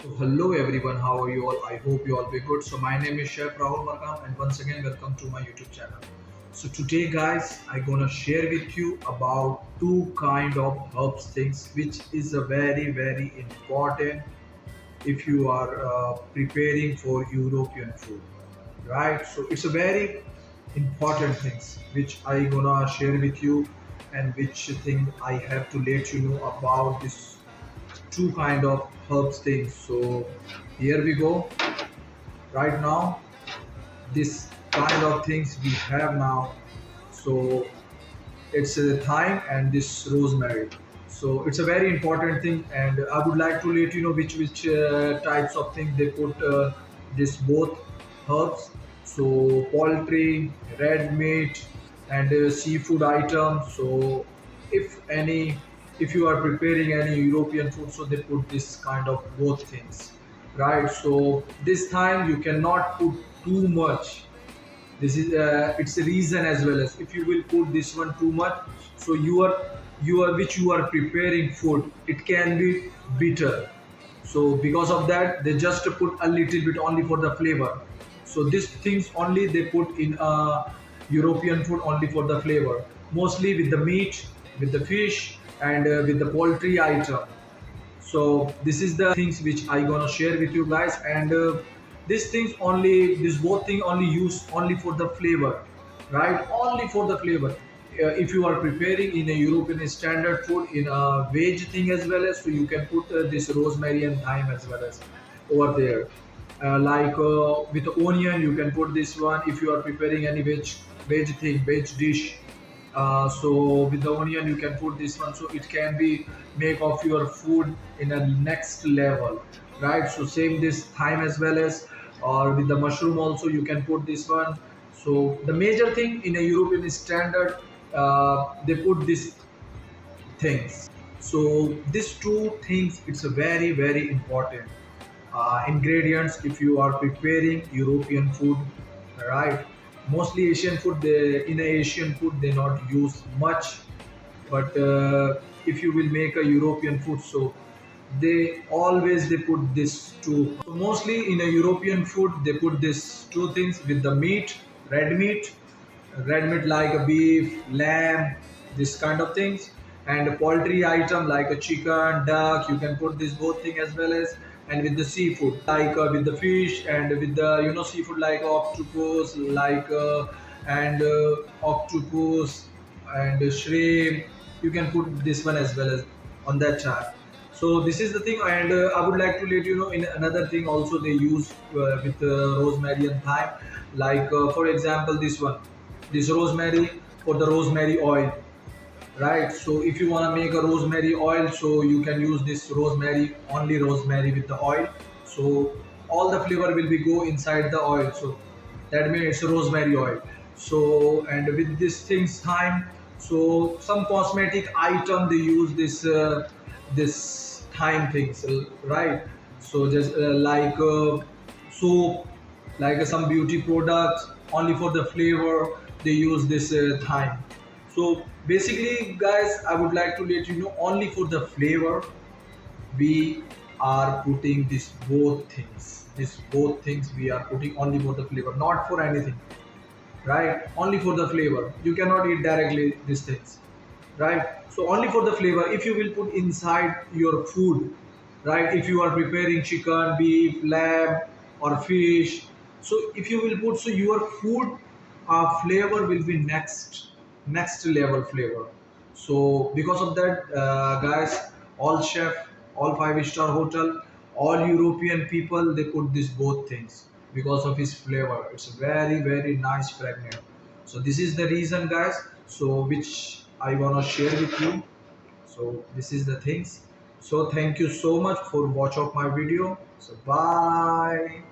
So hello everyone, how are you all? I hope you all be good. So my name is Chef Rahul Markam and once again welcome to my YouTube channel. So today guys, I gonna share with you about two kind of herbs things which is a very important if you are preparing for European food, right? So it's a very important things which I gonna share with you and which thing I have to let you know about this two kind of herbs things. So here we go. Right now, this kind of things we have now. So it's thyme and this rosemary. So it's a very important thing, and I would like to let you know which types of things they put this both herbs. So poultry, red meat, and seafood items. So if any, if you are preparing any European food, so they put this kind of both things, right? So this time you cannot put too much. This is it's a reason as well. As if you will put this one too much, so you are which you are preparing food, it can be bitter. So because of that they just put a little bit only for the flavor. So these things only they put in European food only for the flavor, mostly with the meat, with the fish, and with the poultry item. So this is the things which I gonna share with you guys, and these things only, this both thing only use only for the flavor, right? Only for the flavor. If you are preparing in a European standard food in a veg thing as well, as so you can put this rosemary and thyme as well as over there. With the onion you can put this one if you are preparing any veg dish. So with the onion you can put this one, so it can be make of your food in a next level, right? So same this thyme as well as, or with the mushroom also you can put this one. So the major thing in a European standard, they put these things. So these two things, it's a very important ingredients if you are preparing European food, right? Mostly Asian food, they in a Asian food they not use much, but if you will make a European food, so they always they put this two. So mostly in a European food they put this two things with the meat, red meat, red meat like a beef, lamb, this kind of things, and a poultry item like a chicken, duck. You can put this both thing as well as, and with the seafood like with the fish and with the seafood like octopus, like and octopus and shrimp. You can put this one as well as on that chart. So this is the thing, and I would like to let you know in another thing also they use with rosemary and thyme. Like for example, this one, this rosemary for the rosemary oil, right? So if you want to make a rosemary oil, so you can use this rosemary, only rosemary with the oil. So all the flavor will be go inside the oil. So that means it's rosemary oil. So and with this things thyme, so some cosmetic item they use this thyme things, right? So just like soap, like some beauty products, only for the flavor they use this thyme. So basically guys, I would like to let you know only for the flavor we are putting these both things we are putting only for the flavor, not for anything, right? Only for the flavor. You cannot eat directly these things, right? So only for the flavor. If you will put inside your food, right? If you are preparing chicken, beef, lamb, or fish, so if you will put, so your food flavor will be next level flavor. So because of that, guys, all chef, all five-star hotel, all European people, they put these both things because of his flavor. It's very nice fragrant. So this is the reason guys, so which I wanna share with you. So this is the things. So thank you so much for watch of my video. So bye.